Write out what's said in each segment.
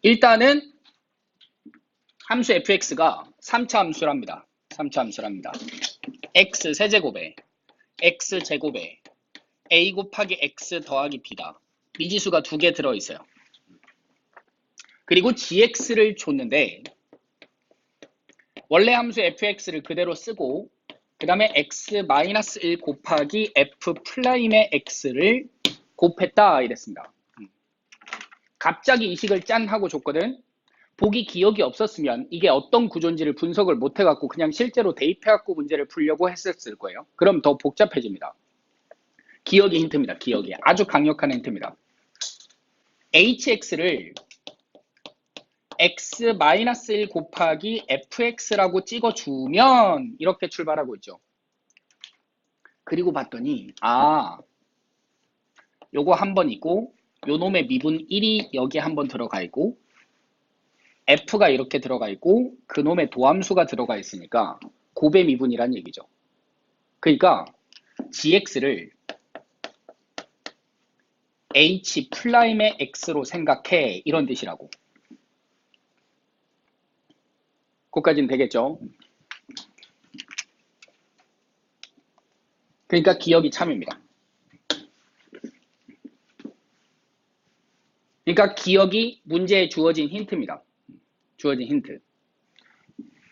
일단은 함수 fx가 3차 함수랍니다. 3차 함수랍니다. x 세제곱에 x 제곱에 a 곱하기 x 더하기 b다. 미지수가 2개 들어있어요. 그리고 gx를 줬는데 원래 함수 fx를 그대로 쓰고 그 다음에 x-1 곱하기 f'의 x를 곱했다 이랬습니다. 갑자기 이 식을 짠 하고 줬거든. 보기 기억이 없었으면 이게 어떤 구조인지를 분석을 못 해갖고 그냥 실제로 대입해갖고 문제를 풀려고 했었을 거예요. 그럼 더 복잡해집니다. 기억이 힌트입니다. 기억이 아주 강력한 힌트입니다. hx를 x-1 곱하기 fx라고 찍어주면 이렇게 출발하고 있죠. 그리고 봤더니 요거 한 번 있고 요 놈의 미분 1이 여기 한 번 들어가 있고 f가 이렇게 들어가 있고 그 놈의 도함수가 들어가 있으니까 곱의 미분이란 얘기죠. 그러니까 gx를 h'의 x로 생각해 이런 뜻이라고. 그것까지는 되겠죠. 그러니까 기억이 참입니다. 그러니까 기억이 문제에 주어진 힌트입니다. 주어진 힌트.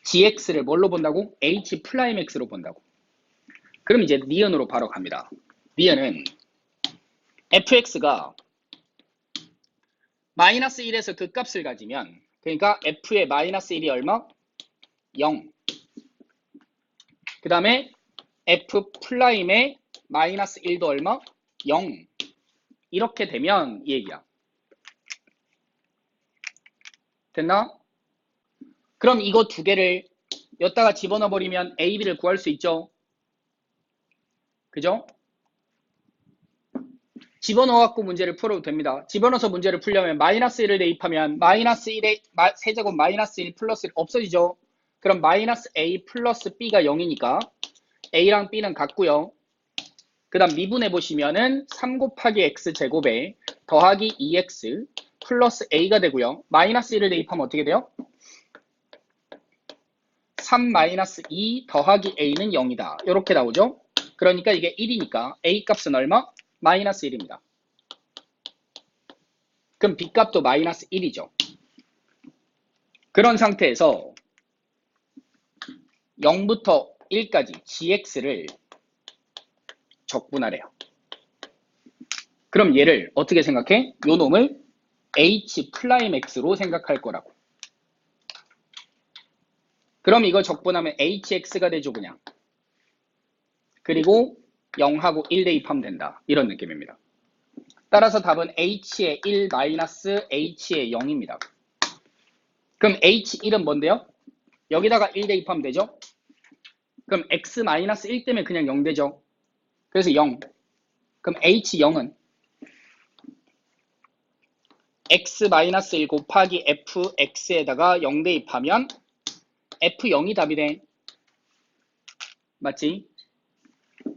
gx를 뭘로 본다고? h'x로 본다고. 그럼 이제 니은으로 바로 갑니다. 니은은 fx가 마이너스 1에서 그 값을 가지면 그러니까 f의 마이너스 1이 얼마? 0. 그 다음에 f'의 마이너스 1도 얼마? 0. 이렇게 되면 이 얘기야. 됐나? 그럼 이거 두 개를 여기다가 집어넣어 버리면 a, b를 구할 수 있죠? 그죠? 집어넣어갖고 문제를 풀어도 됩니다. 집어넣어서 문제를 풀려면 마이너스 1을 대입하면 마이너스 1의 세제곱 마이너스 1 플러스 1 없어지죠? 그럼 마이너스 a 플러스 b가 0이니까 a랑 b는 같고요. 그 다음 미분해 보시면은 3 곱하기 x 제곱에 더하기 2x 플러스 a가 되고요. 마이너스 1을 대입하면 어떻게 돼요? 3 마이너스 2 더하기 a는 0이다. 이렇게 나오죠? 그러니까 이게 1이니까 a 값은 얼마? 마이너스 1입니다. 그럼 b 값도 마이너스 1이죠. 그런 상태에서 0부터 1까지 gx를 적분하래요. 그럼 얘를 어떻게 생각해? 요 놈을 h'x로 생각할 거라고. 그럼 이거 적분하면 hx가 되죠 그냥. 그리고 0하고 1 대입하면 된다. 이런 느낌입니다. 따라서 답은 h의 1 마이너스 h의 0입니다. 그럼 h1은 뭔데요? 여기다가 1 대입하면 되죠? 그럼 x 마이너스 1 때문에 그냥 0 되죠? 그래서 0. 그럼 h0은 x 마이너스 1 곱하기 fx에다가 0 대입하면 f0이 답이 돼. 맞지?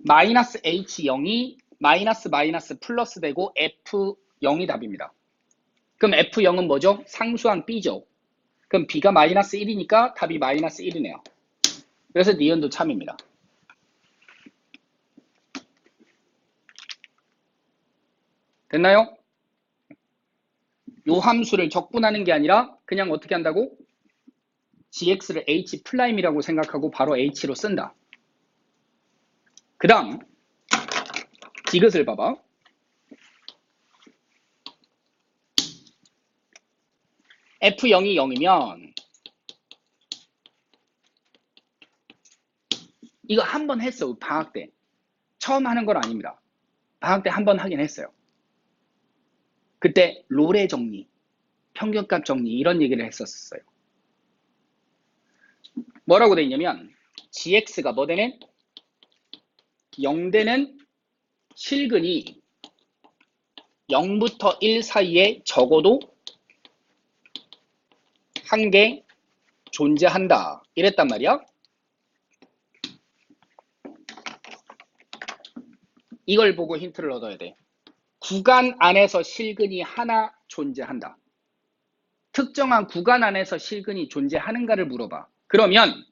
마이너스 h0이 마이너스 마이너스 플러스 되고 f0이 답입니다. 그럼 f0은 뭐죠? 상수항 b죠. 그럼 b가 마이너스 1이니까 답이 마이너스 1이네요. 그래서 니은도 참입니다. 됐나요? 요 함수를 적분하는 게 아니라 그냥 어떻게 한다고? gx를 h'이라고 생각하고 바로 h로 쓴다. 그 다음 디귿을 봐봐. f0이 0이면 이거 한 번 했어. 방학 때. 처음 하는 건 아닙니다. 방학 때 한 번 하긴 했어요. 그때 롤의 정리, 평균값 정리 이런 얘기를 했었어요. 뭐라고 돼 있냐면 gx가 뭐 되는? 0 되는 실근이 0부터 1 사이에 적어도 한 개 존재한다. 이랬단 말이야. 이걸 보고 힌트를 얻어야 돼. 구간 안에서 실근이 하나 존재한다. 특정한 구간 안에서 실근이 존재하는가를 물어봐. 그러면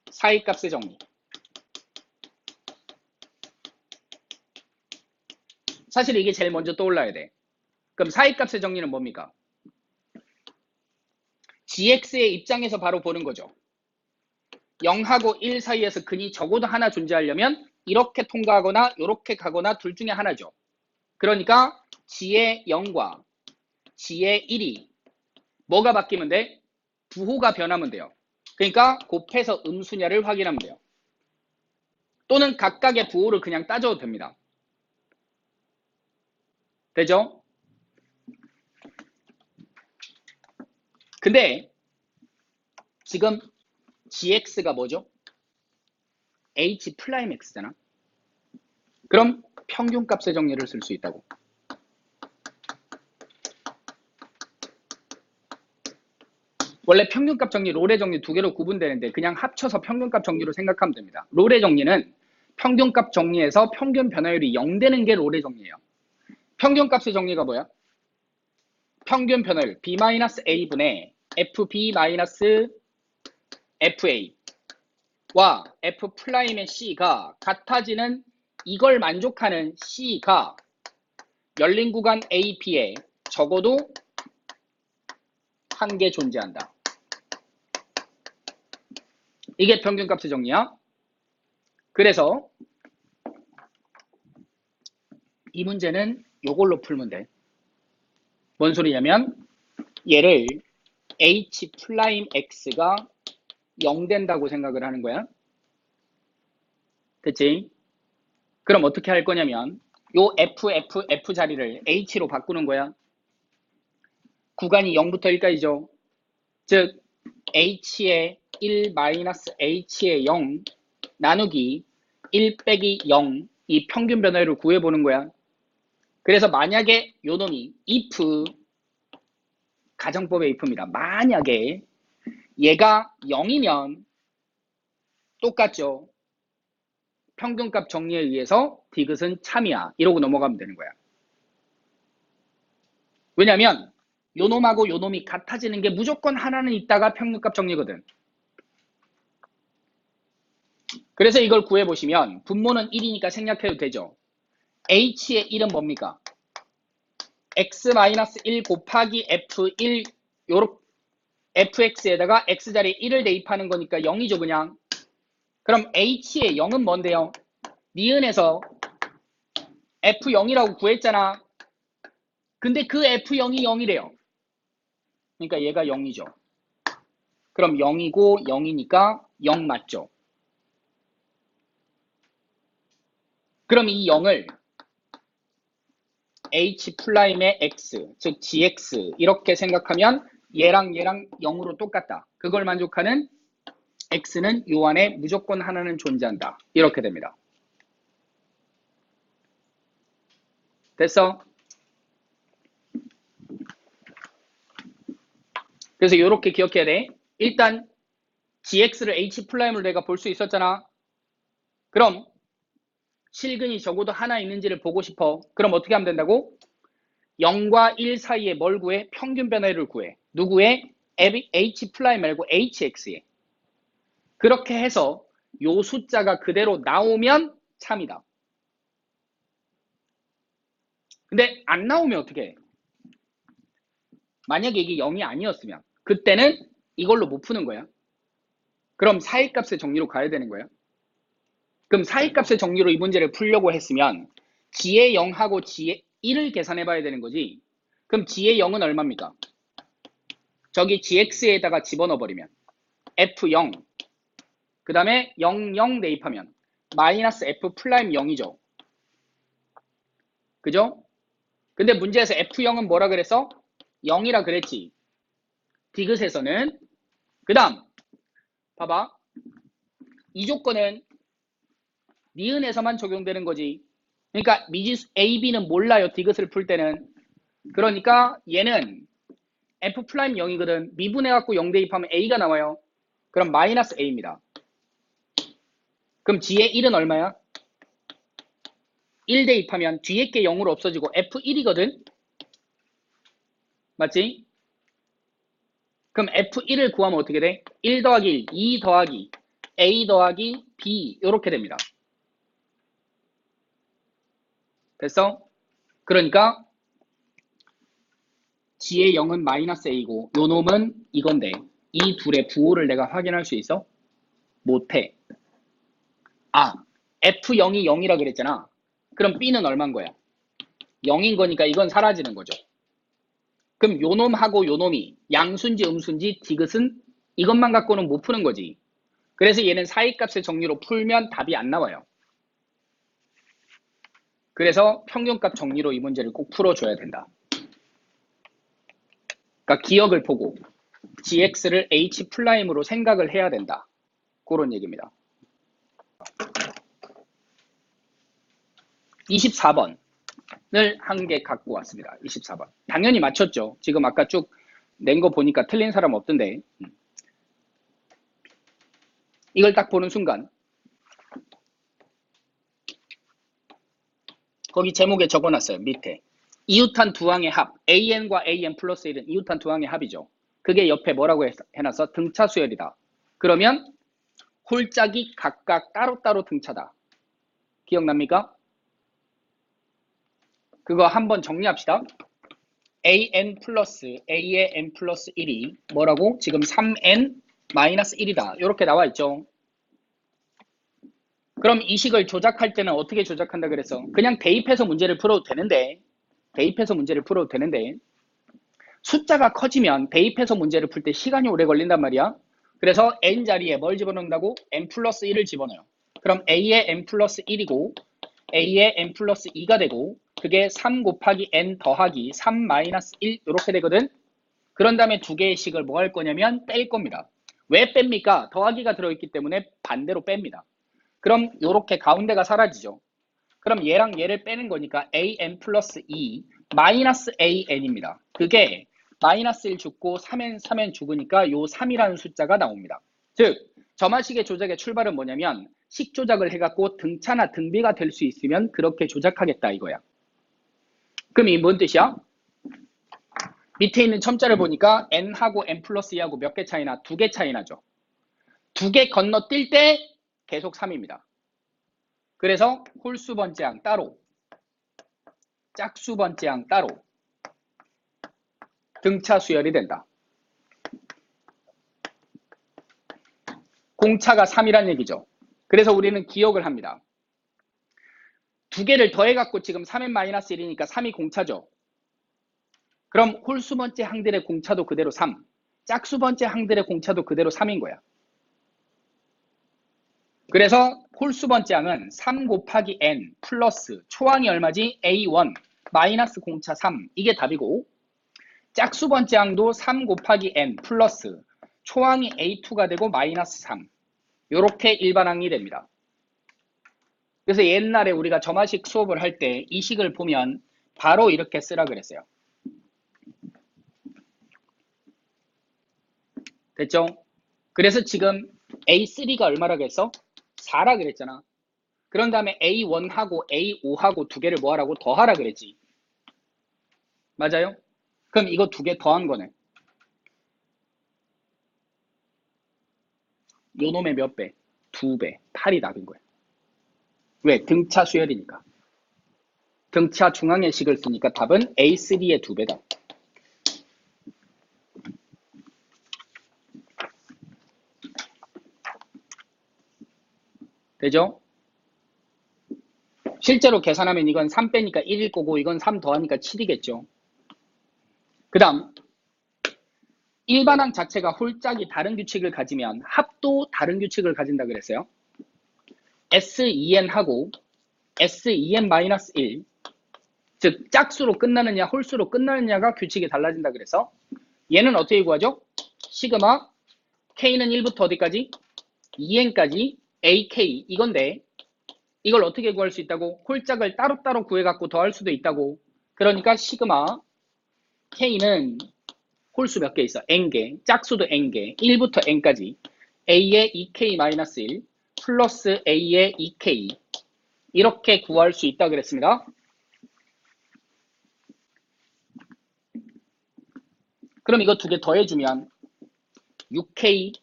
사이값의 정리. 사실 이게 제일 먼저 떠올라야 돼. 그럼 사이값의 정리는 뭡니까? gx의 입장에서 바로 보는 거죠. 0하고 1 사이에서 근이 적어도 하나 존재하려면 이렇게 통과하거나 이렇게 가거나 둘 중에 하나죠. 그러니까 g의 0과 g의 1이 뭐가 바뀌면 돼? 부호가 변하면 돼요. 그러니까 곱해서 음수냐를 확인하면 돼요. 또는 각각의 부호를 그냥 따져도 됩니다. 되죠? 근데 지금 gx가 뭐죠? h'(x잖아. 그럼 평균값의 정리를 쓸 수 있다고. 원래 평균값 정리, 롤의 정리 두 개로 구분되는데 그냥 합쳐서 평균값 정리로 생각하면 됩니다. 롤의 정리는 평균값 정리에서 평균 변화율이 0 되는 게 롤의 정리예요. 평균값의 정리가 뭐야? 평균 변화율 b-a분의 fb-fa와 f'의 c가 같아지는 이걸 만족하는 c가 열린 구간 AP에 적어도 한 개 존재한다. 이게 평균값의 정리야. 그래서 이 문제는 이걸로 풀면 돼. 뭔 소리냐면 얘를 h'(x가 0 된다고 생각을 하는 거야. 됐지? 그럼 어떻게 할 거냐면 요 f 자리를 h로 바꾸는 거야. 구간이 0부터 1까지죠. 즉 h의 1 h의 0 나누기 1 빼기 0 이 평균 변화율을 구해보는 거야. 그래서 만약에 요 놈이 if 가정법의 if입니다. 만약에 얘가 0이면 똑같죠. 평균값 정리에 의해서 디귿은 참이야. 이러고 넘어가면 되는 거야. 왜냐면 요 놈하고 요 놈이 같아지는 게 무조건 하나는 있다가 평균값 정리거든. 그래서 이걸 구해보시면 분모는 1이니까 생략해도 되죠. h의 1은 뭡니까? x-1 곱하기 f1 요렇게 fx에다가 x자리에 1을 대입하는 거니까 0이죠 그냥. 그럼 h의 0은 뭔데요? 니은에서 f0이라고 구했잖아. 근데 그 f0이 0이래요. 그러니까 얘가 0이죠. 그럼 0이고 0이니까 0 맞죠? 그럼 이 0을 h'(의 x, 즉 gx 이렇게 생각하면 얘랑 0으로 똑같다. 그걸 만족하는 x는 요 안에 무조건 하나는 존재한다. 이렇게 됩니다. 됐어? 그래서 이렇게 기억해야 돼. 일단 gx를 h'(로 내가 볼 수 있었잖아. 그럼 실근이 적어도 하나 있는지를 보고 싶어. 그럼 어떻게 하면 된다고? 0과 1 사이에 뭘 구해? 평균 변화율을 구해. 누구의? h' 말고 hx에. 그렇게 해서 요 숫자가 그대로 나오면 참이다. 근데 안 나오면 어떻게 해? 만약에 이게 0이 아니었으면 그때는 이걸로 못 푸는 거야. 그럼 사이값의 정리로 가야 되는 거야. 그럼 사이값의 정리로 이 문제를 풀려고 했으면 g의 0하고 g의 1을 계산해 봐야 되는 거지. 그럼 g의 0은 얼마입니까? 저기 gx에다가 집어넣어 버리면 f0 그 다음에 00 대입하면 마이너스 f'0이죠. 그죠? 근데 문제에서 f0은 뭐라 그랬어? 0이라 그랬지. 디귿에서는 그 다음 봐봐. 이 조건은 니은에서만 적용되는 거지. 그러니까 미지수 AB는 몰라요. 디귿을 풀 때는. 그러니까 얘는 f'0이거든. 미분해갖고 0 대입하면 A가 나와요. 그럼 마이너스 A입니다. 그럼 G의 1은 얼마야? 1 대입하면 뒤에 게 0으로 없어지고 F1이거든. 맞지? 그럼 F1을 구하면 어떻게 돼? 1 더하기 1, 2 더하기 A 더하기 B 이렇게 됩니다. 됐어? 그러니까 G의 0은 마이너스 A고 요 놈은 이건데 이 둘의 부호를 내가 확인할 수 있어? 못해. 아, F0이 0이라 그랬잖아. 그럼 B는 얼마인 거야? 0인 거니까 이건 사라지는 거죠. 그럼 요 놈하고 요 놈이 양수인지 음수인지 디귿은 이것만 갖고는 못 푸는 거지. 그래서 얘는 사이값의 정리로 풀면 답이 안 나와요. 그래서 평균값 정리로 이 문제를 꼭 풀어줘야 된다. 그러니까 기억을 보고 gx를 h'으로 생각을 해야 된다. 그런 얘기입니다. 24번을 한 개 갖고 왔습니다. 24번. 당연히 맞췄죠. 지금 아까 쭉 낸 거 보니까 틀린 사람 없던데. 이걸 딱 보는 순간 거기 제목에 적어놨어요. 밑에. 이웃한 두 항의 합. AN과 AN 플러스 1은 이웃한 두 항의 합이죠. 그게 옆에 뭐라고 해놨어? 등차 수열이다. 그러면 홀짝이 각각 따로따로 등차다. 기억납니까? 그거 한번 정리합시다. AN 플러스 A의 N 플러스 1이 뭐라고? 지금 3N 마이너스 1이다. 이렇게 나와 있죠. 그럼 이 식을 조작할 때는 어떻게 조작한다 그랬어? 그냥 대입해서 문제를 풀어도 되는데 숫자가 커지면 대입해서 문제를 풀 때 시간이 오래 걸린단 말이야. 그래서 n 자리에 뭘 집어넣는다고? n 플러스 1을 집어넣어요. 그럼 a의 n 플러스 1이고 a의 n 플러스 2가 되고 그게 3 곱하기 n 더하기 3 마이너스 1 이렇게 되거든. 그런 다음에 두 개의 식을 뭐 할 거냐면 뺄 겁니다. 왜 뺍니까? 더하기가 들어있기 때문에 반대로 뺍니다. 그럼 이렇게 가운데가 사라지죠. 그럼 얘랑 얘를 빼는 거니까 an 플러스 2 마이너스 an입니다. 그게 마이너스 1 죽고 3n 죽으니까 요 3이라는 숫자가 나옵니다. 즉 점화식의 조작의 출발은 뭐냐면 식 조작을 해갖고 등차나 등비가 될 수 있으면 그렇게 조작하겠다 이거야. 그럼 이 뭔 뜻이야? 밑에 있는 첨자를 보니까 n하고 n 플러스 2하고 몇 개 차이나? 2개 차이 나죠. 2개 건너뛸 때 계속 3입니다. 그래서 홀수 번째 항 따로, 짝수 번째 항 따로 등차 수열이 된다. 공차가 3이란 얘기죠. 그래서 우리는 기억을 합니다. 두 개를 더해갖고 지금 3n-1이니까 3이 공차죠. 그럼 홀수 번째 항들의 공차도 그대로 3, 짝수 번째 항들의 공차도 그대로 3인 거야. 그래서 홀수 번째 항은 3 곱하기 n 플러스 초항이 얼마지? a1 마이너스 공차 3 이게 답이고 짝수 번째 항도 3 곱하기 n 플러스 초항이 a2가 되고 마이너스 3 이렇게 일반항이 됩니다. 그래서 옛날에 우리가 점화식 수업을 할 때 이 식을 보면 바로 이렇게 쓰라 그랬어요. 됐죠? 그래서 지금 A3가 얼마라고 했어? 4라 그랬잖아. 그런 다음에 A1하고 A5하고 두 개를 뭐 하라고? 더하라 그랬지. 맞아요? 그럼 이거 두 개 더한 거네. 요 놈의 몇 배? 2배. 8이 답인 거야. 왜? 등차 수열이니까. 등차 중앙의 식을 쓰니까 답은 A3의 2배다. 되죠? 실제로 계산하면 이건 3 빼니까 1일 거고 이건 3 더하니까 7이겠죠. 그 다음 일반항 자체가 홀짝이 다른 규칙을 가지면 합도 다른 규칙을 가진다 그랬어요. S2n하고 S2n-1 즉 짝수로 끝나느냐 홀수로 끝나느냐가 규칙이 달라진다 그래서 얘는 어떻게 구하죠? 시그마 K는 1부터 어디까지? 2n까지 AK 이건데 이걸 어떻게 구할 수 있다고? 홀짝을 따로따로 구해갖고 더할 수도 있다고. 그러니까 시그마 K는 홀수 몇 개 있어? n개, 짝수도 n개, 1부터 n까지 a의 2k-1 플러스 a의 2k 이렇게 구할 수 있다 그랬습니다. 그럼 이거 두 개 더해주면 6K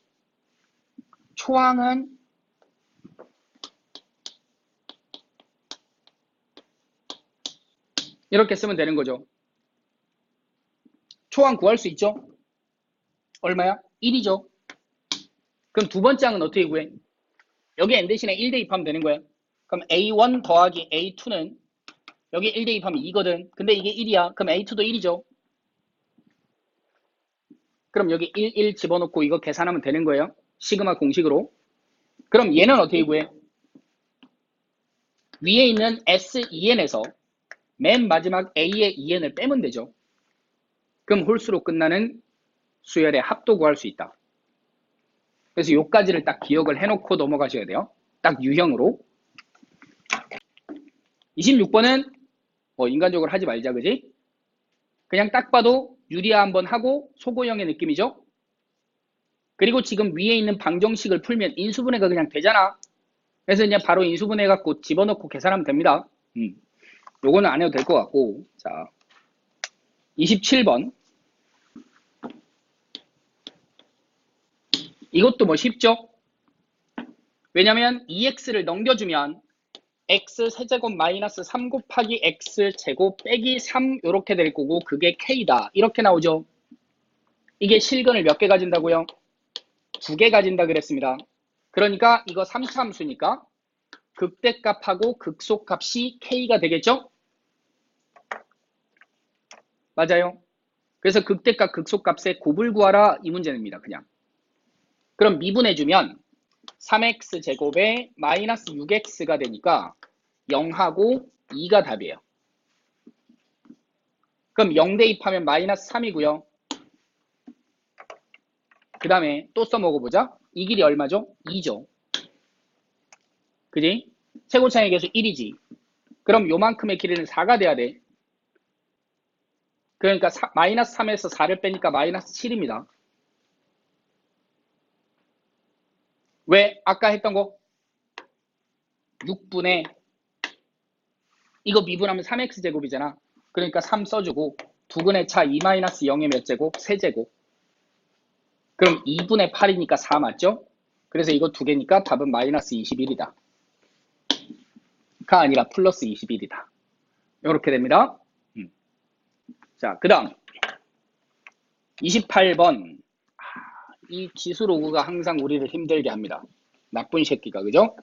초항은 이렇게 쓰면 되는 거죠. 초항 구할 수 있죠? 얼마야? 1이죠. 그럼 두 번째 항은 어떻게 구해? 여기 n 대신에 1 대입하면 되는 거야. 그럼 A1 더하기 A2는 여기 1 대입하면 2거든. 근데 이게 1이야. 그럼 A2도 1이죠. 그럼 여기 1 집어넣고 이거 계산하면 되는 거예요. 시그마 공식으로. 그럼 얘는 어떻게 구해? 위에 있는 S2n에서 맨 마지막 A의 2n을 빼면 되죠. 그럼 홀수로 끝나는 수열의 합도 구할 수 있다. 그래서 요까지를 딱 기억을 해놓고 넘어가셔야 돼요. 딱 유형으로. 26번은 뭐 인간적으로 하지 말자, 그지? 그냥 딱 봐도 유리화 한번 하고 소고형의 느낌이죠? 그리고 지금 위에 있는 방정식을 풀면 인수분해가 그냥 되잖아. 그래서 그냥 바로 인수분해 갖고 집어넣고 계산하면 됩니다. 요거는 안 해도 될 것 같고. 자, 27번. 이것도 뭐 쉽죠? 왜냐면 2x를 넘겨주면 x 세제곱 마이너스 3 곱하기 x 제곱 빼기 3 이렇게 될 거고 그게 k다. 이렇게 나오죠. 이게 실근을 몇 개 가진다고요? 2개 가진다 그랬습니다. 그러니까 이거 3차 함수니까 극대값하고 극소값이 k가 되겠죠? 맞아요. 그래서 극대값 극소값의 곱을 구하라 이 문제입니다. 그냥. 그럼 미분해주면 3x 제곱에 마이너스 6x가 되니까 0하고 2가 답이에요. 그럼 0 대입하면 마이너스 3이고요. 그 다음에 또 써먹어보자. 이 길이 얼마죠? 2죠. 그지? 최고차의 계수 1이지. 그럼 요만큼의 길이는 4가 돼야 돼. 그러니까 마이너스 3에서 4를 빼니까 마이너스 7입니다. 왜? 아까 했던 거 6분의 이거 미분하면 3x제곱이잖아. 그러니까 3 써주고 2분의 차 2-0의 몇 제곱? 세제곱. 그럼 2분의 8이니까 4 맞죠? 그래서 이거 두 개니까 답은 마이너스 21이다. 가 아니라 플러스 21이다. 이렇게 됩니다. 자, 그 다음 28번. 이 지수 로그가 항상 우리를 힘들게 합니다. 나쁜 새끼가, 그죠?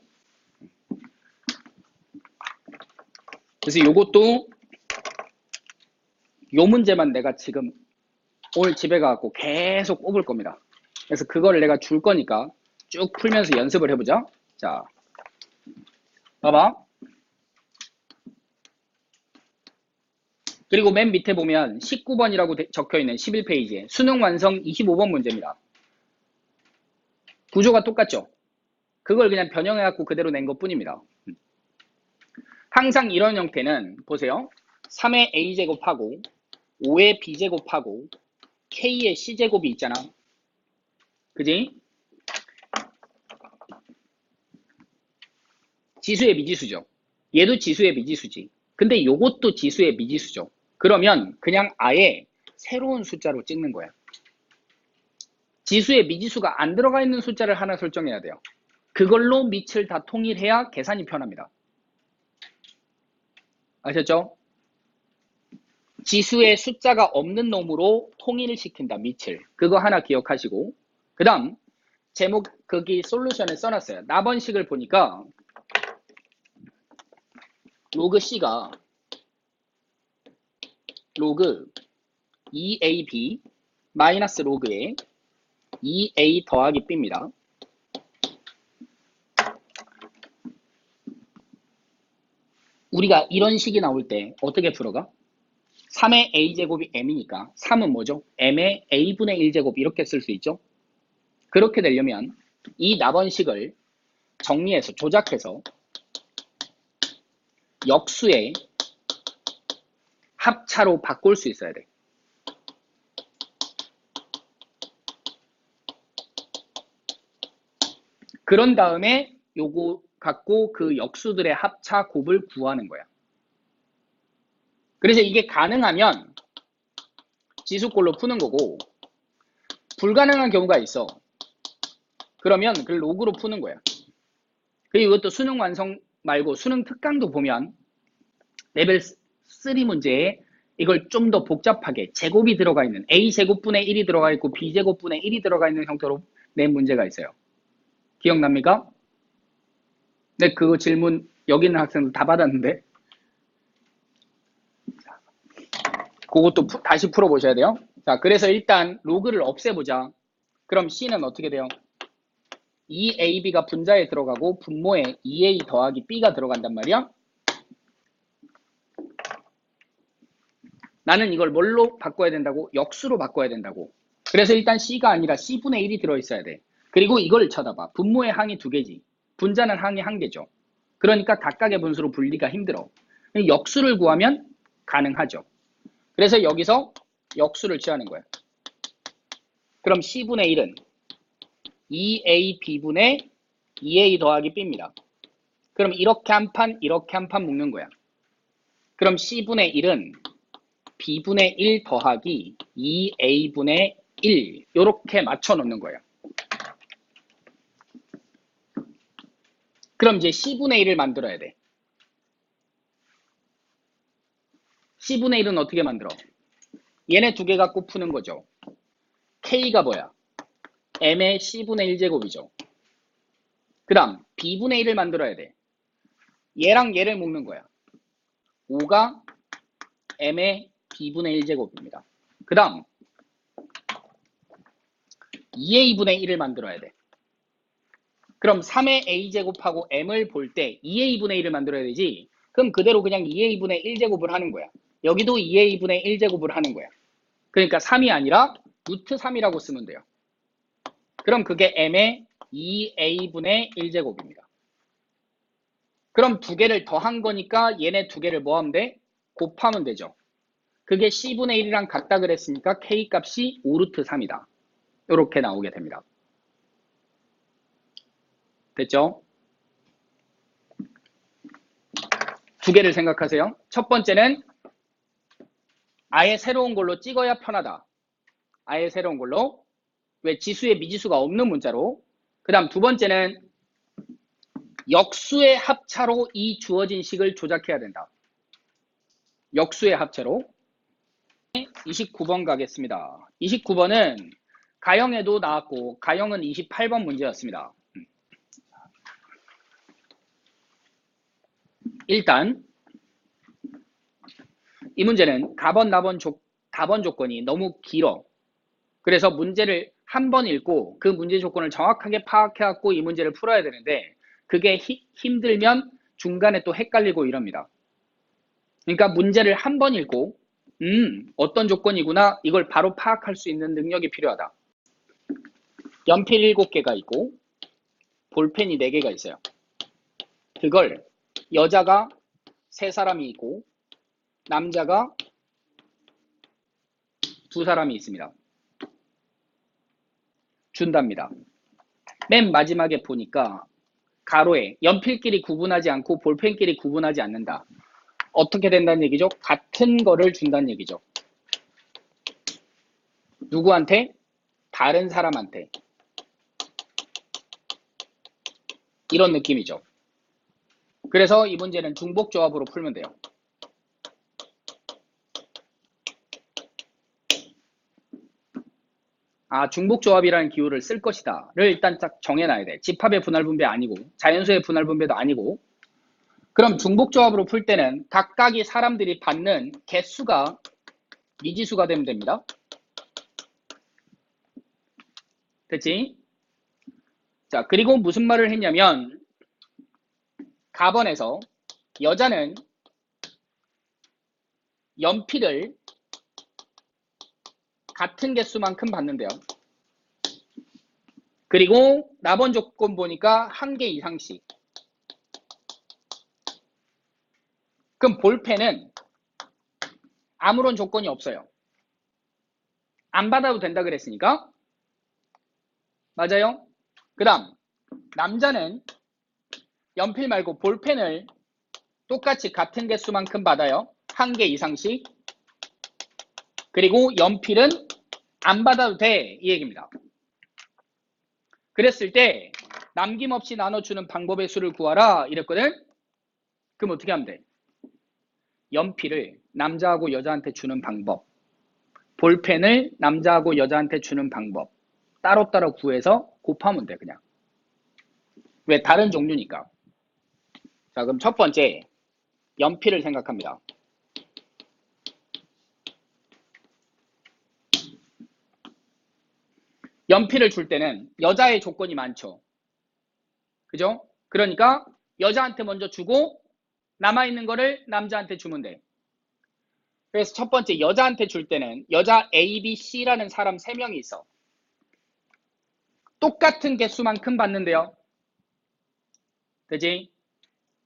그래서 요것도 요 문제만 내가 지금 오늘 집에 가고 계속 뽑을 겁니다. 그래서 그거를 내가 줄 거니까 쭉 풀면서 연습을 해보자. 자, 봐봐. 그리고 맨 밑에 보면 19번이라고 적혀있는 11페이지에 수능 완성 25번 문제입니다. 구조가 똑같죠? 그걸 그냥 변형해갖고 그대로 낸 것 뿐입니다. 항상 이런 형태는 보세요. 3의 a제곱하고 5의 b제곱하고 k의 c제곱이 있잖아. 그지? 지수의 미지수죠. 얘도 지수의 미지수지. 근데 요것도 지수의 미지수죠. 그러면 그냥 아예 새로운 숫자로 찍는 거야. 지수의 미지수가 안 들어가 있는 숫자를 하나 설정해야 돼요. 그걸로 밑을 다 통일해야 계산이 편합니다. 아셨죠? 지수의 숫자가 없는 놈으로 통일을 시킨다. 밑을. 그거 하나 기억하시고 그 다음 제목 거기 솔루션에 써놨어요. 나번식을 보니까 로그 C가 로그 2AB 마이너스 로그에 2A 더하기 B입니다. 우리가 이런 식이 나올 때 어떻게 풀어가? 3의 A제곱이 M이니까 3은 뭐죠? M의 A분의 1제곱 이렇게 쓸 수 있죠? 그렇게 되려면 이 나번식을 정리해서 조작해서 역수의 합차로 바꿀 수 있어야 돼. 그런 다음에 요거 갖고 그 역수들의 합차 곱을 구하는 거야. 그래서 이게 가능하면 지수꼴로 푸는 거고 불가능한 경우가 있어. 그러면 그 로그로 푸는 거야. 그리고 이것도 수능 완성 말고 수능 특강도 보면 레벨 3 문제에 이걸 좀 더 복잡하게 제곱이 들어가 있는 a제곱분의 1이 들어가 있고 b제곱분의 1이 들어가 있는 형태로 낸 문제가 있어요. 기억납니까? 네, 그거 질문 여기 있는 학생들 다 받았는데 그것도 다시 풀어보셔야 돼요. 자, 그래서 일단 로그를 없애보자. 그럼 C는 어떻게 돼요? 2AB가 분자에 들어가고 분모에 2A 더하기 B가 들어간단 말이야. 나는 이걸 뭘로 바꿔야 된다고? 역수로 바꿔야 된다고. 그래서 일단 C가 아니라 C분의 1이 들어있어야 돼. 그리고 이걸 쳐다봐. 분모의 항이 2개지. 분자는 항이 1개죠. 그러니까 각각의 분수로 분리가 힘들어. 역수를 구하면 가능하죠. 그래서 여기서 역수를 취하는 거야. 그럼 C분의 1은 2AB분의 2A 더하기 B입니다. 그럼 이렇게 한 판, 이렇게 한 판 묶는 거야. 그럼 C분의 1은 B분의 1 더하기 2A분의 1 이렇게 맞춰 놓는 거예요. 그럼 이제 C분의 1을 만들어야 돼. C분의 1은 어떻게 만들어? 얘네 두 개 갖고 푸는 거죠. K가 뭐야? M의 C분의 1제곱이죠. 그 다음 B분의 1을 만들어야 돼. 얘랑 얘를 묶는 거야. 5가 M의 B분의 1제곱입니다. 그 다음 2A분의 1을 만들어야 돼. 그럼 3의 A제곱하고 M을 볼 때 2A분의 1을 만들어야 되지. 그럼 그대로 그냥 2A분의 1제곱을 하는 거야. 여기도 2A분의 1제곱을 하는 거야. 그러니까 3이 아니라 루트 3이라고 쓰면 돼요. 그럼 그게 M의 2A분의 1제곱입니다. 그럼 두 개를 더한 거니까 얘네 두 개를 뭐 하면 돼? 곱하면 되죠. 그게 C분의 1이랑 같다 그랬으니까 K값이 5루트 3이다. 이렇게 나오게 됩니다. 됐죠? 두 개를 생각하세요. 첫 번째는 아예 새로운 걸로 찍어야 편하다. 아예 새로운 걸로. 왜? 지수에 미지수가 없는 문자로. 그 다음 두 번째는 역수의 합차로 이 주어진 식을 조작해야 된다. 역수의 합차로. 29번 가겠습니다. 29번은 가형에도 나왔고 가형은 28번 문제였습니다. 일단 이 문제는 가번, 나번, 답원 조건이 너무 길어. 그래서 문제를 한 번 읽고 그 문제 조건을 정확하게 파악해갖고 이 문제를 풀어야 되는데 그게 힘들면 중간에 또 헷갈리고 이럽니다. 그러니까 문제를 한 번 읽고 어떤 조건이구나 이걸 바로 파악할 수 있는 능력이 필요하다. 연필 7개가 있고 볼펜이 4개가 있어요. 그걸 여자가 3사람이 있고 남자가 2사람이 있습니다. 준답니다. 맨 마지막에 보니까 가로에 연필끼리 구분하지 않고 볼펜끼리 구분하지 않는다. 어떻게 된다는 얘기죠? 같은 거를 준다는 얘기죠. 누구한테? 다른 사람한테. 이런 느낌이죠. 그래서 이 문제는 중복조합으로 풀면 돼요. 중복조합이라는 기호를 쓸 것이다 를 일단 딱 정해놔야 돼. 집합의 분할분배 아니고 자연수의 분할분배도 아니고. 그럼 중복조합으로 풀 때는 각각의 사람들이 받는 개수가 미지수가 되면 됩니다. 됐지? 자, 그리고 무슨 말을 했냐면 가번에서 여자는 연필을 같은 개수만큼 받는데요. 그리고 나번 조건 보니까 1개 이상씩. 그럼 볼펜은 아무런 조건이 없어요. 안 받아도 된다 그랬으니까. 맞아요? 그 다음 남자는 연필 말고 볼펜을 똑같이 같은 개수만큼 받아요. 1개 이상씩. 그리고 연필은 안 받아도 돼. 이 얘기입니다. 그랬을 때 남김없이 나눠주는 방법의 수를 구하라 이랬거든. 그럼 어떻게 하면 돼? 연필을 남자하고 여자한테 주는 방법, 볼펜을 남자하고 여자한테 주는 방법 따로따로 구해서 곱하면 돼. 그냥. 왜? 다른 종류니까. 자, 그럼 첫 번째 연필을 생각합니다. 연필을 줄 때는 여자의 조건이 많죠. 그죠? 그러니까 여자한테 먼저 주고 남아있는 거를 남자한테 주면 돼. 그래서 첫 번째 여자한테 줄 때는 여자 A, B, C라는 사람 3명이 있어. 똑같은 개수만큼 받는데요. 그지?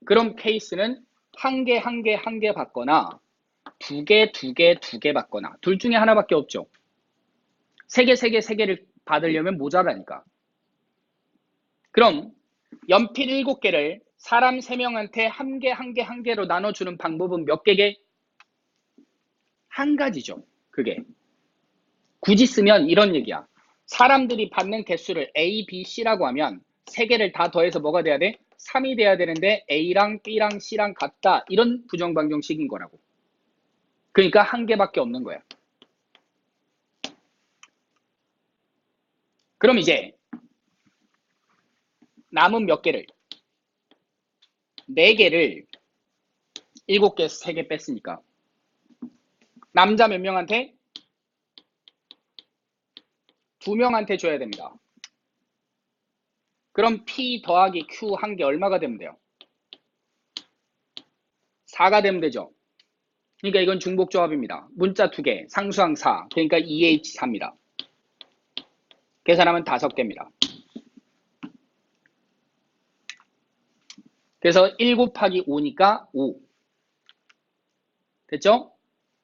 그럼 케이스는 한 개 받거나 두 개 받거나 둘 중에 하나밖에 없죠. 세 개를 받으려면 모자라니까. 그럼 연필 7개를 사람 3명한테 한 개로 나눠주는 방법은 몇 개게? 한 가지죠. 그게. 굳이 쓰면 이런 얘기야. 사람들이 받는 개수를 A, B, C라고 하면 3개를 다 더해서 뭐가 돼야 돼? 3이 돼야 되는데 A랑 B랑 C랑 같다. 이런 부정방정식인 거라고. 그러니까 한 개밖에 없는 거야. 그럼 이제 남은 몇 개를? 4개를 7개에서 3개 뺐으니까 남자 몇 명한테? 2명한테 줘야 됩니다. 그럼 P 더하기 Q 한 개 얼마가 되면 돼요? 4가 되면 되죠. 그러니까 이건 중복조합입니다. 문자 2개, 상수항 4, 그러니까 2H4입니다. 계산하면 5개입니다. 그래서 1 곱하기 5니까 5. 됐죠?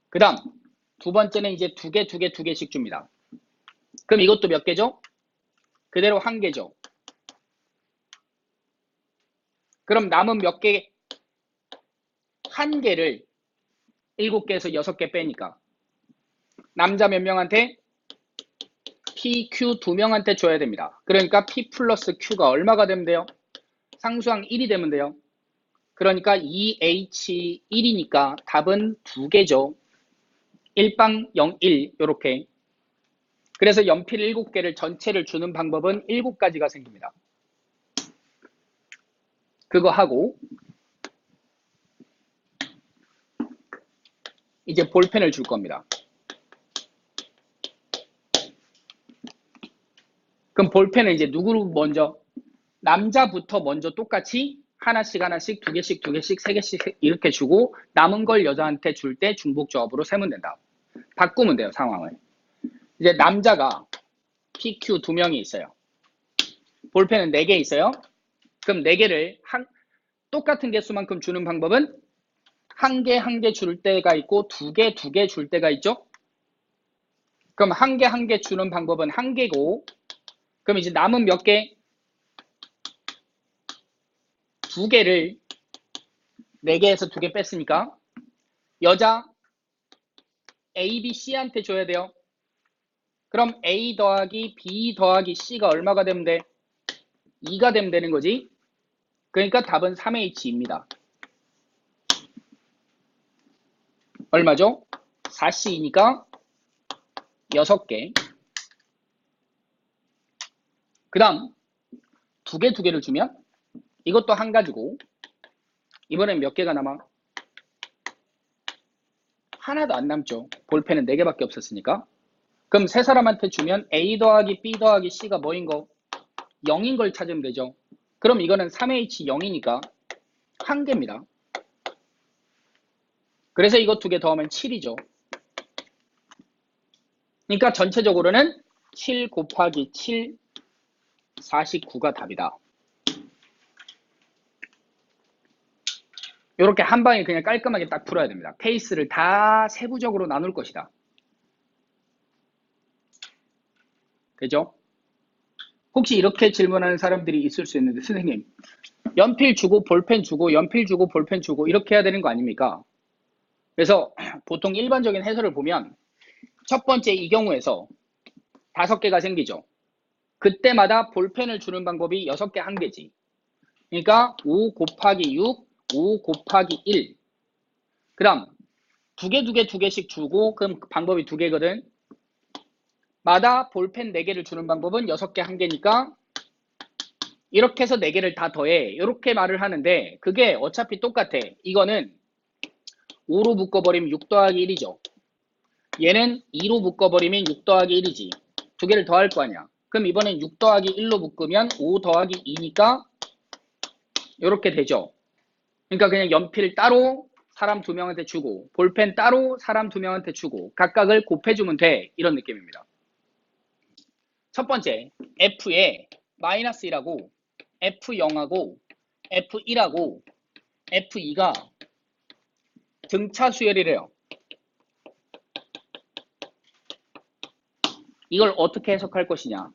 그 다음 두 번째는 이제 2개씩 줍니다. 그럼 이것도 몇 개죠? 그대로 1개죠. 그럼 남은 몇 개? 1개를 7개에서 6개 빼니까 남자 몇 명한테? P, Q 2명한테 줘야 됩니다. 그러니까 P 플러스 Q가 얼마가 되면 돼요? 상수항 1이 되면 돼요. 그러니까 2H1이니까 답은 2개죠. 1방 0, 1 요렇게. 그래서 연필 7개를 전체를 주는 방법은 7가지가 생깁니다. 그거 하고 이제 볼펜을 줄 겁니다. 그럼 볼펜은 이제 누구로 먼저? 남자부터 먼저 똑같이 하나씩 2개씩 3개씩 이렇게 주고 남은 걸 여자한테 줄 때 중복조합으로 세면 된다. 바꾸면 돼요, 상황을. 이제 남자가 PQ 2명이 있어요. 볼펜은 4개 있어요. 그럼 4개를 똑같은 개수만큼 주는 방법은 한 개 줄 때가 있고 2개 줄 때가 있죠. 그럼 한 개 주는 방법은 1개고 그럼 이제 남은 몇 개? 2개를 4개에서 2개 뺐으니까 여자 A, B, C한테 줘야 돼요. 그럼 A 더하기 B 더하기 C가 얼마가 되면 돼? 2가 되면 되는 거지. 그러니까 답은 3H입니다. 얼마죠? 4C니까 6개. 그 다음 2개를 주면 이것도 한 가지고 이번엔 몇 개가 남아? 하나도 안 남죠. 볼펜은 4개밖에 없었으니까. 그럼 세 사람한테 주면 A 더하기 B 더하기 C가 뭐인 거? 0인 걸 찾으면 되죠. 그럼 이거는 3H0이니까 1개입니다. 그래서 이거 2개 더하면 7이죠. 그러니까 전체적으로는 7 곱하기 7, 49가 답이다. 이렇게 한 방에 그냥 깔끔하게 딱 풀어야 됩니다. 케이스를 다 세부적으로 나눌 것이다. 되죠? 혹시 이렇게 질문하는 사람들이 있을 수 있는데 선생님 연필 주고 볼펜 주고 연필 주고 볼펜 주고 이렇게 해야 되는 거 아닙니까? 그래서 보통 일반적인 해설을 보면 첫 번째 이 경우에서 5개가 생기죠. 그때마다 볼펜을 주는 방법이 6개 한 개지. 그러니까 5 곱하기 6, 5 곱하기 1. 그 다음 2개 씩 주고, 그럼 방법이 2개거든. 마다 볼펜 4개를 주는 방법은 6개 한 개니까 이렇게 해서 4개를 다 더해. 이렇게 말을 하는데 그게 어차피 똑같아. 이거는 5로 묶어버리면 6 더하기 1이죠. 얘는 2로 묶어버리면 6 더하기 1이지. 2개를 더할 거 아니야. 그럼 이번엔 6 더하기 1로 묶으면 5 더하기 2니까 이렇게 되죠. 그러니까 그냥 연필 따로 사람 2명한테 주고 볼펜 따로 사람 2명한테 주고 각각을 곱해주면 돼. 이런 느낌입니다. 첫 번째 F에 마이너스 1하고 F0하고 F1하고 F2가 등차 수열이래요. 이걸 어떻게 해석할 것이냐.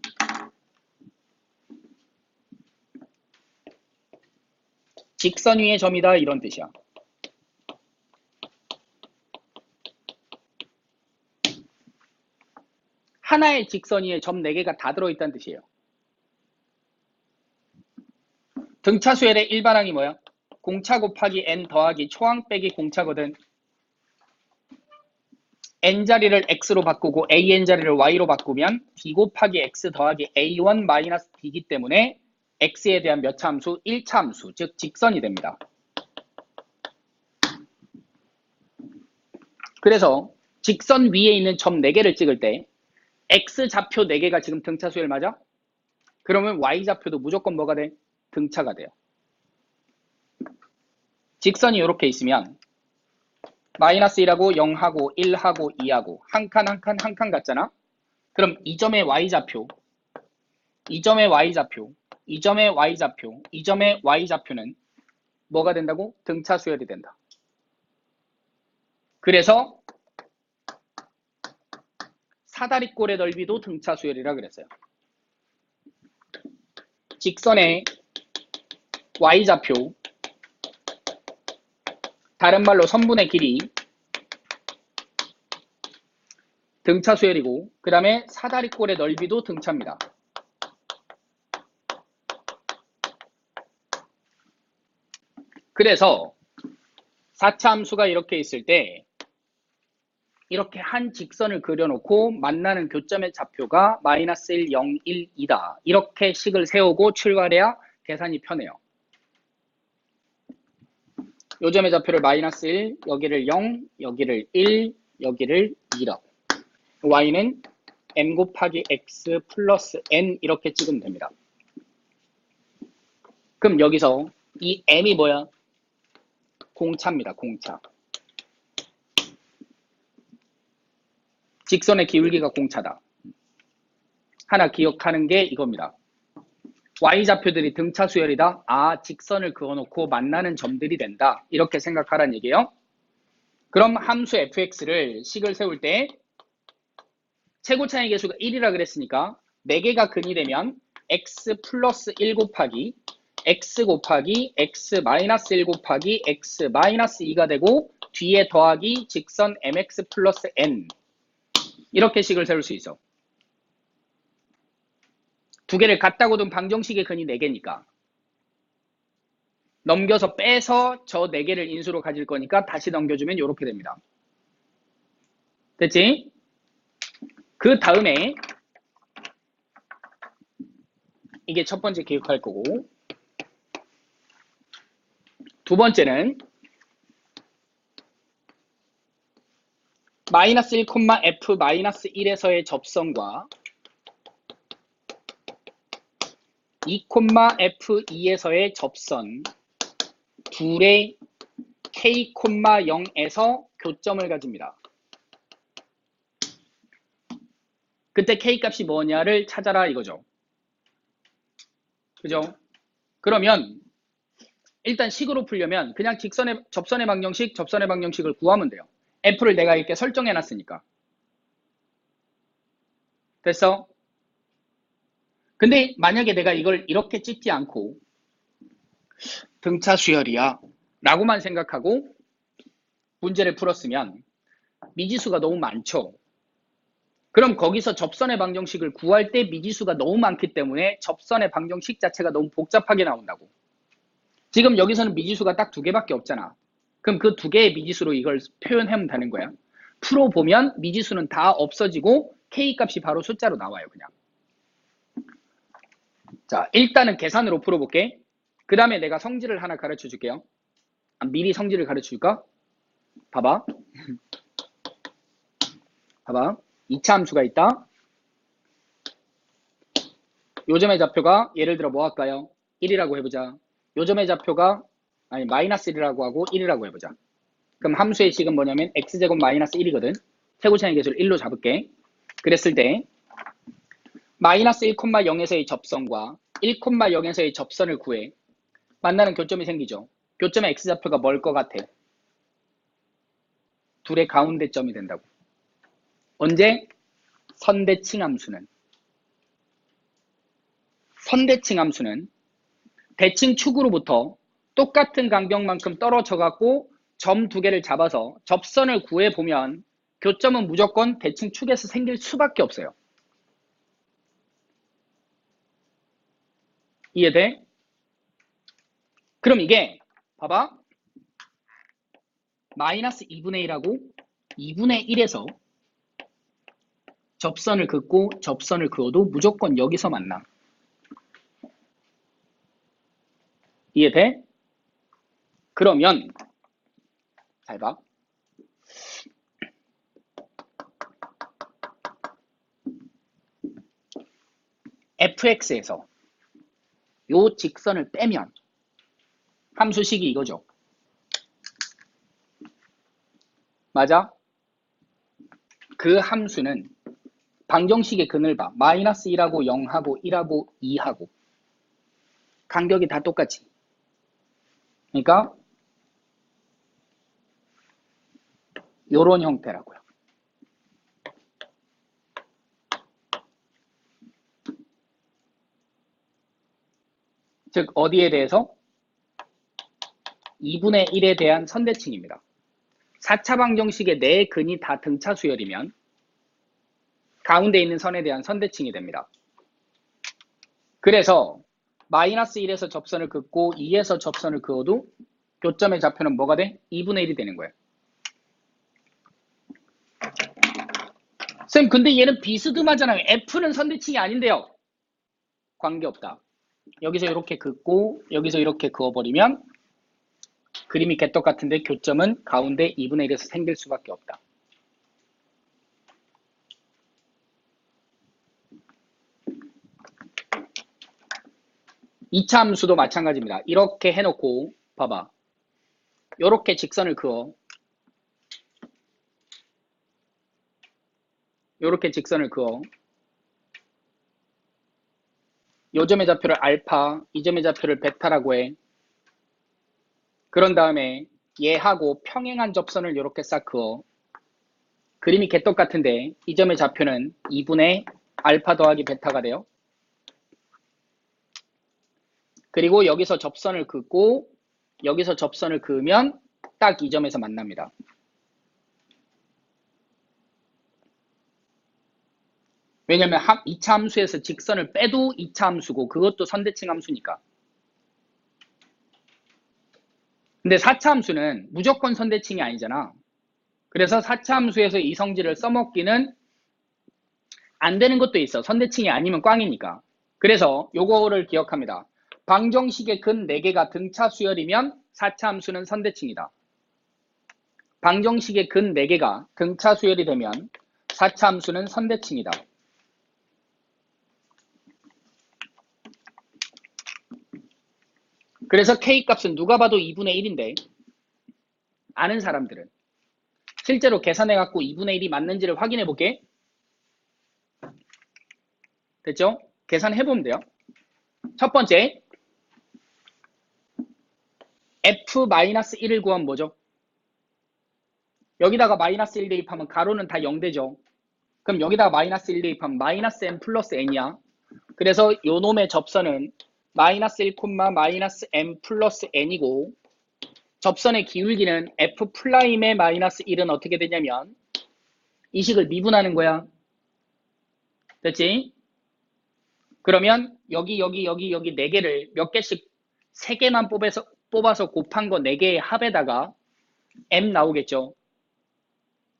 직선 위의 점이다 이런 뜻이야. 하나의 직선 위에 점 4개가 다 들어있다는 뜻이에요. 등차 수열의 일반항이 뭐야? 공차 곱하기 n 더하기 초항 빼기 공차거든. n자리를 x로 바꾸고 an자리를 y로 바꾸면 d 곱하기 x 더하기 a1 마이너스 d이기 때문에 x에 대한 몇 차 함수? 1차 함수, 즉 직선이 됩니다. 그래서 직선 위에 있는 점 4개를 찍을 때 x좌표 4개가 지금 등차 수열 맞아? 그러면 y좌표도 무조건 뭐가 돼? 등차가 돼요. 직선이 이렇게 있으면 마이너스 1하고 0하고 1하고 2하고 한 칸 한 칸 한 칸 같잖아? 그럼 이 점의 y좌표, 이 점의 y좌표, 이 점의 y좌표, 이 점의 y좌표는 뭐가 된다고? 등차 수열이 된다. 그래서 사다리꼴의 넓이도 등차 수열이라 그랬어요. 직선의 y좌표, 다른 말로 선분의 길이 등차 수열이고, 그 다음에 사다리꼴의 넓이도 등차입니다. 그래서 4차 함수가 이렇게 있을 때 이렇게 한 직선을 그려놓고 만나는 교점의 좌표가 마이너스 1, 0, 1, 2다. 이렇게 식을 세우고 출발해야 계산이 편해요. 요점의 좌표를 마이너스 1, 여기를 0, 여기를 1, 여기를 2라고. y는 n 곱하기 x 플러스 n 이렇게 찍으면 됩니다. 그럼 여기서 이 m이 뭐야? 공차입니다. 공차. 직선의 기울기가 공차다. 하나 기억하는 게 이겁니다. y좌표들이 등차 수열이다. 아, 직선을 그어놓고 만나는 점들이 된다. 이렇게 생각하라는 얘기예요. 그럼 함수 fx를 식을 세울 때 최고차의 개수가 1이라 그랬으니까 4개가 근이 되면 x 플러스 1 곱하기 x 곱하기 x 마이너스 1 곱하기 x 마이너스 2가 되고 뒤에 더하기 직선 mx 플러스 n 이렇게 식을 세울 수 있어. 2개를 같다고 둔 방정식의 근이 4개니까 넘겨서 빼서 저 4개를 인수로 가질 거니까 다시 넘겨주면 이렇게 됩니다. 됐지? 그 다음에 이게 첫 번째 기억할 거고, 두 번째는 마이너스 1, f 마이너스 1에서의 접선과 2, f2에서의 접선 둘의 k, 0에서 교점을 가집니다. 그때 k 값이 뭐냐를 찾아라 이거죠. 그죠? 그러면 일단 식으로 풀려면 그냥 접선의 방정식을 구하면 돼요. f를 내가 이렇게 설정해 놨으니까. 됐어? 근데 만약에 내가 이걸 이렇게 찍지 않고 등차 수열이야 라고만 생각하고 문제를 풀었으면 미지수가 너무 많죠. 그럼 거기서 접선의 방정식을 구할 때 미지수가 너무 많기 때문에 접선의 방정식 자체가 너무 복잡하게 나온다고. 지금 여기서는 미지수가 딱 2개밖에 없잖아. 그럼 그 2개의 미지수로 이걸 표현하면 되는 거야. 풀어보면 미지수는 다 없어지고 K값이 바로 숫자로 나와요. 그냥. 자, 일단은 계산으로 풀어볼게. 그 다음에 내가 성질을 하나 가르쳐 줄게요. 미리 성질을 가르쳐 줄까? 봐봐. 봐봐. 2차 함수가 있다. 요점의 좌표가 예를 들어 뭐 할까요? 1이라고 해보자. 요점의 좌표가 아니 마이너스 1이라고 하고 1이라고 해보자. 그럼 함수의 식은 뭐냐면 x제곱 마이너스 1이거든. 최고차의 개수를 1로 잡을게. 그랬을 때 마이너스 1,0에서의 접선과 1,0에서의 접선을 구해. 만나는 교점이 생기죠. 교점의 x좌표가 뭘 것 같아? 둘의 가운데점이 된다고. 언제? 선대칭 함수는 대칭 축으로부터 똑같은 간격만큼 떨어져 갖고 점 2개를 잡아서 접선을 구해보면 교점은 무조건 대칭 축에서 생길 수밖에 없어요. 이해돼? 그럼 이게 봐봐. 마이너스 2분의 1하고 2분의 1에서 접선을 긋고 접선을 그어도 무조건 여기서 만나. 이해돼? 그러면 잘 봐. fx에서 요 직선을 빼면 함수식이 이거죠. 맞아? 그 함수는 방정식의 근을 봐. 마이너스 1하고 0하고 1하고 2하고 간격이 다 똑같지. 그러니까 요런 형태라고요. 즉 어디에 대해서? 2분의 1에 대한 선대칭입니다. 4차 방정식의 네 근이 다 등차 수열이면 가운데 있는 선에 대한 선대칭이 됩니다. 그래서 마이너스 1에서 접선을 긋고 2에서 접선을 그어도 교점의 좌표는 뭐가 돼? 2분의 1이 되는 거예요. 쌤 근데 얘는 비스듬하잖아요. F는 선대칭이 아닌데요. 관계없다. 여기서 이렇게 긋고 여기서 이렇게 그어버리면 그림이 개떡같은데 교점은 가운데 2분의 1에서 생길 수밖에 없다. 이차 함수도 마찬가지입니다. 이렇게 해놓고 봐봐. 이렇게 직선을 그어. 이렇게 직선을 그어. 요 점의 좌표를 알파, 이 점의 좌표를 베타라고 해. 그런 다음에 얘하고 평행한 접선을 이렇게 싹 그어. 그림이 개떡같은데 이 점의 좌표는 2분의 알파 더하기 베타가 돼요. 그리고 여기서 접선을 긋고 여기서 접선을 그으면 딱 이 점에서 만납니다. 왜냐면 2차 함수에서 직선을 빼도 2차 함수고 그것도 선대칭 함수니까. 근데 4차 함수는 무조건 선대칭이 아니잖아. 그래서 4차 함수에서 이 성질을 써먹기는 안 되는 것도 있어. 선대칭이 아니면 꽝이니까. 그래서 요거를 기억합니다. 방정식의 근 4개가 등차 수열이면 4차 함수는 선대칭이다. 방정식의 근 4개가 등차 수열이 되면 4차 함수는 선대칭이다. 그래서 K값은 누가 봐도 2분의 1인데 아는 사람들은 실제로 계산해갖고 2분의 1이 맞는지를 확인해 볼게. 됐죠? 계산해보면 돼요. 첫 번째 F-1을 구하면 뭐죠? 여기다가 마이너스 1 대입하면 가로는 다 0되죠. 그럼 여기다가 마이너스 1 대입하면 마이너스 m 플러스 n이야. 그래서 요 놈의 접선은 마이너스 1, 마이너스 m 플러스 n이고 접선의 기울기는 f 플라임의 마이너스 1은 어떻게 되냐면 이 식을 미분하는 거야. 됐지? 그러면 여기 4개를 몇 개씩 3개만 뽑아서 곱한 거 4개의 합에다가 m 나오겠죠.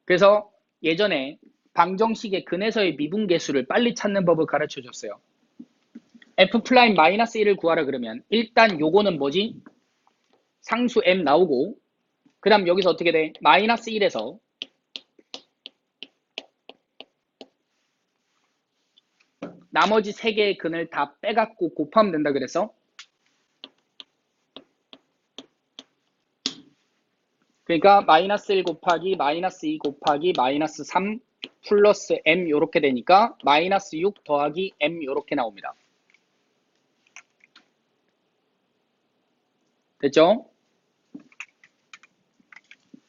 그래서 예전에 방정식의 근에서의 미분계수를 빨리 찾는 법을 가르쳐 줬어요. f'-1을 구하라 그러면 일단 요거는 뭐지? 상수 m 나오고 그 다음 여기서 어떻게 돼? -1에서 나머지 3개의 근을 다 빼갖고 곱하면 된다 그래서 그러니까 -1 곱하기 -2 곱하기 -3 플러스 m 요렇게 되니까 -6 더하기 m 요렇게 나옵니다. 됐죠?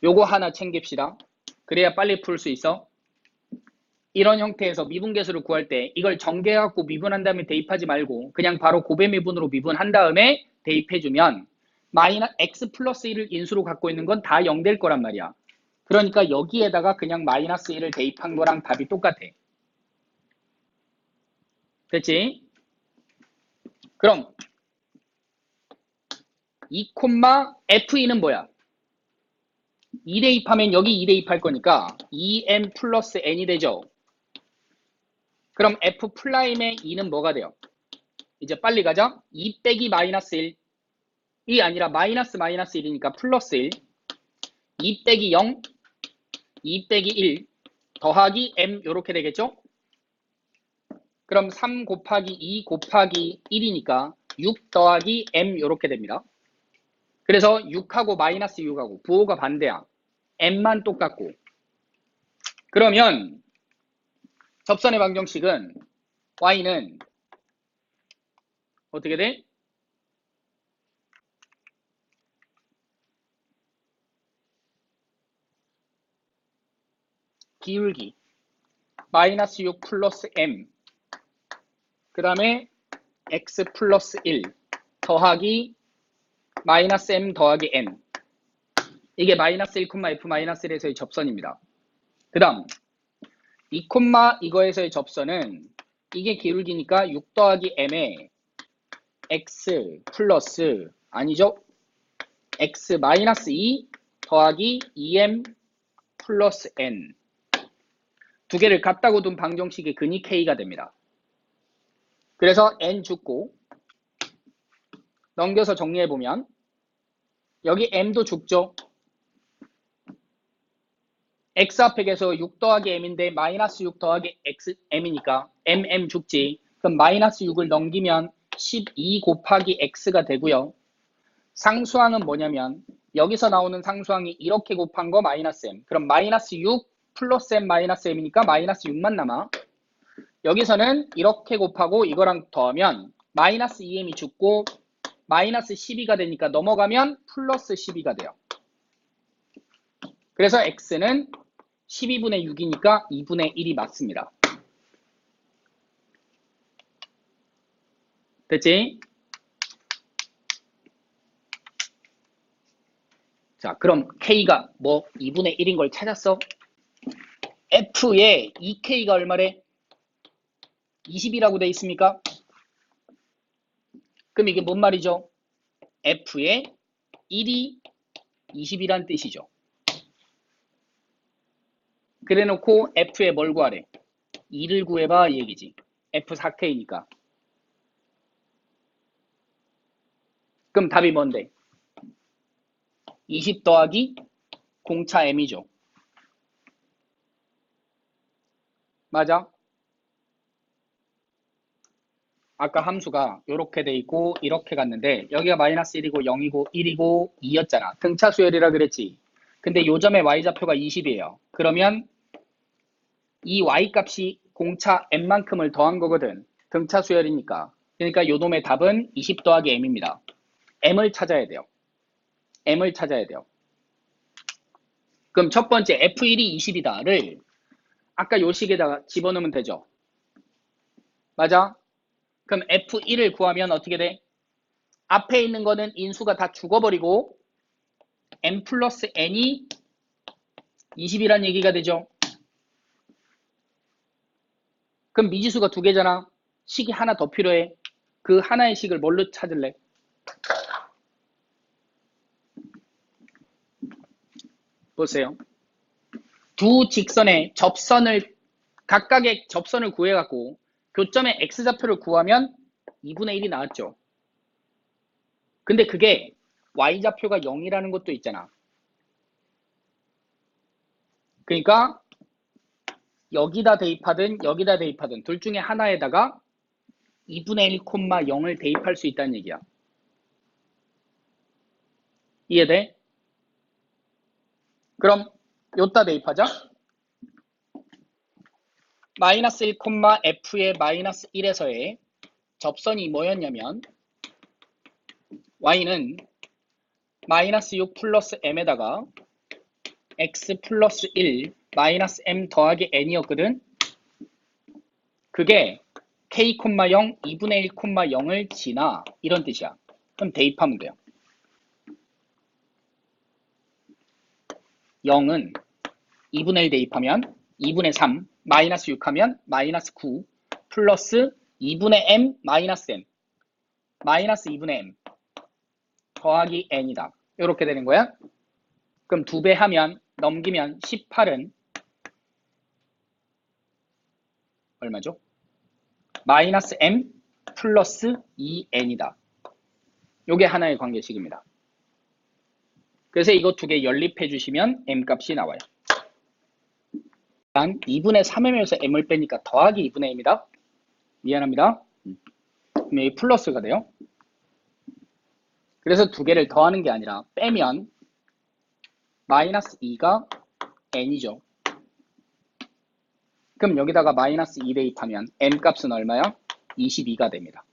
요거 하나 챙깁시다. 그래야 빨리 풀 수 있어. 이런 형태에서 미분계수를 구할 때 이걸 정개해갖고 미분한 다음에 대입하지 말고 그냥 바로 고배미분으로 미분한 다음에 대입해주면 x 플러스 1을 인수로 갖고 있는 건 다 0 될 거란 말이야. 그러니까 여기에다가 그냥 -1을 대입한 거랑 답이 똑같아. 됐지? 그럼 2,f2는 뭐야? 2 대입하면 여기 2 대입할 거니까 2m 플러스 n이 되죠. 그럼 f''의 2는 뭐가 돼요? 이제 빨리 가자. 2 빼기 -1. 이 아니라 -1이니까 플러스 1. 2 빼기 0. 2 빼기 1. 더하기 m 요렇게 되겠죠? 그럼 3 곱하기 2 곱하기 1이니까 6 더하기 m 요렇게 됩니다. 그래서 6하고 -6하고 부호가 반대야. m만 똑같고. 그러면 접선의 방정식은 y는 어떻게 돼? 기울기 -6 플러스 m 그 다음에 x 플러스 1 더하기 -m 더하기 n 이게 -1,f-1에서의 접선입니다. 그 다음 2, 이거에서의 접선은 이게 기울기니까 6 더하기 m에 x 플러스 아니죠? x-2 더하기 2m 플러스 n 두 개를 같다고 둔 방정식의 근이 k가 됩니다. 그래서 n 죽고 넘겨서 정리해보면 여기 m도 죽죠. x 앞에 계서 6 더하기 m인데 -6 더하기 m이니까 m 죽지. 그럼 -6을 넘기면 12 곱하기 x가 되고요. 상수항은 뭐냐면 여기서 나오는 상수항이 이렇게 곱한 거 -m. 그럼 -6 플러스 m -m이니까 -6만 남아. 여기서는 이렇게 곱하고 이거랑 더하면 -2m이 죽고 -12가 되니까 넘어가면 플러스 12가 돼요. 그래서 x는 12분의 6이니까 2분의 1이 맞습니다. 됐지? 자, 그럼 k가 뭐 2분의 1인 걸 찾았어? f의 2k가 얼마래? 20이라고 돼 있습니까? 그럼 이게 뭔 말이죠? f의 1이 20이란 뜻이죠. 그래 놓고 f의 뭘 구하래? 2를 구해봐 이 얘기지. f4k니까. 그럼 답이 뭔데? 20 더하기 공차 m이죠. 맞아? 아까 함수가 이렇게 돼 있고 이렇게 갔는데 여기가 -1이고 0이고 1이고 2였잖아. 등차 수열이라 그랬지. 근데 요점의 y좌표가 20이에요. 그러면 이 y값이 공차 m만큼을 더한 거거든. 등차 수열이니까. 그러니까 요놈의 답은 20 더하기 m입니다. m을 찾아야 돼요. m을 찾아야 돼요. 그럼 첫 번째 f1이 20이다를 아까 요 식에다가 집어넣으면 되죠. 맞아? 그럼 f1을 구하면 어떻게 돼? 앞에 있는 거는 인수가 다 죽어버리고 m 플러스 n이 20이란 얘기가 되죠. 그럼 미지수가 두 개잖아. 식이 하나 더 필요해. 그 하나의 식을 뭘로 찾을래? 보세요. 두 직선의 접선을 각각의 접선을 구해갖고 교점의 x좌표를 구하면 2분의 1이 나왔죠. 근데 그게 y좌표가 0이라는 것도 있잖아. 그러니까 여기다 대입하든 여기다 대입하든 둘 중에 하나에다가 2분의 1, 0을 대입할 수 있다는 얘기야. 이해돼? 그럼 요따 대입하자. 마이너스 1, f의 마이너스 1에서의 접선이 뭐였냐면 y는 마이너스 6 플러스 m에다가 x 플러스 1 마이너스 m 더하기 n이었거든. 그게 k, 0, 2분의 1, 0을 지나 이런 뜻이야. 그럼 대입하면 돼요. 0은 2분의 1 대입하면 2분의 3 마이너스 6 하면 마이너스 9 플러스 2분의 m 마이너스 m 마이너스 2분의 m 더하기 n이다. 이렇게 되는 거야. 그럼 2배 하면 넘기면 18은 얼마죠? 마이너스 m 플러스 2n이다. 요게 하나의 관계식입니다. 그래서 이거 두 개 연립해 주시면 m 값이 나와요. 일단 2분의 3m에서 m을 빼니까 더하기 2분의 m이다. 미안합니다. 그럼 여기 플러스가 돼요. 그래서 두 개를 더하는 게 아니라 빼면 마이너스 2가 n이죠. 그럼 여기다가 마이너스 2 대입하면 m 값은 얼마야? 22가 됩니다.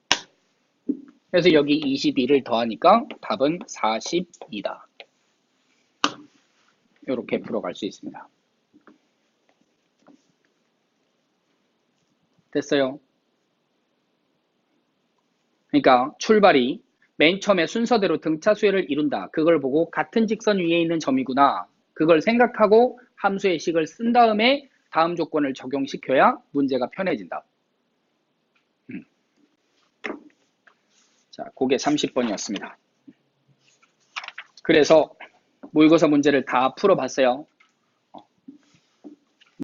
그래서 여기 22를 더하니까 답은 42다. 이렇게 풀어갈 수 있습니다. 됐어요? 그러니까 출발이 맨 처음에 순서대로 등차 수열을 이룬다. 그걸 보고 같은 직선 위에 있는 점이구나. 그걸 생각하고 함수의 식을 쓴 다음에 다음 조건을 적용시켜야 문제가 편해진다. 자, 그게 30번이었습니다. 그래서 모의고사 문제를 다 풀어봤어요.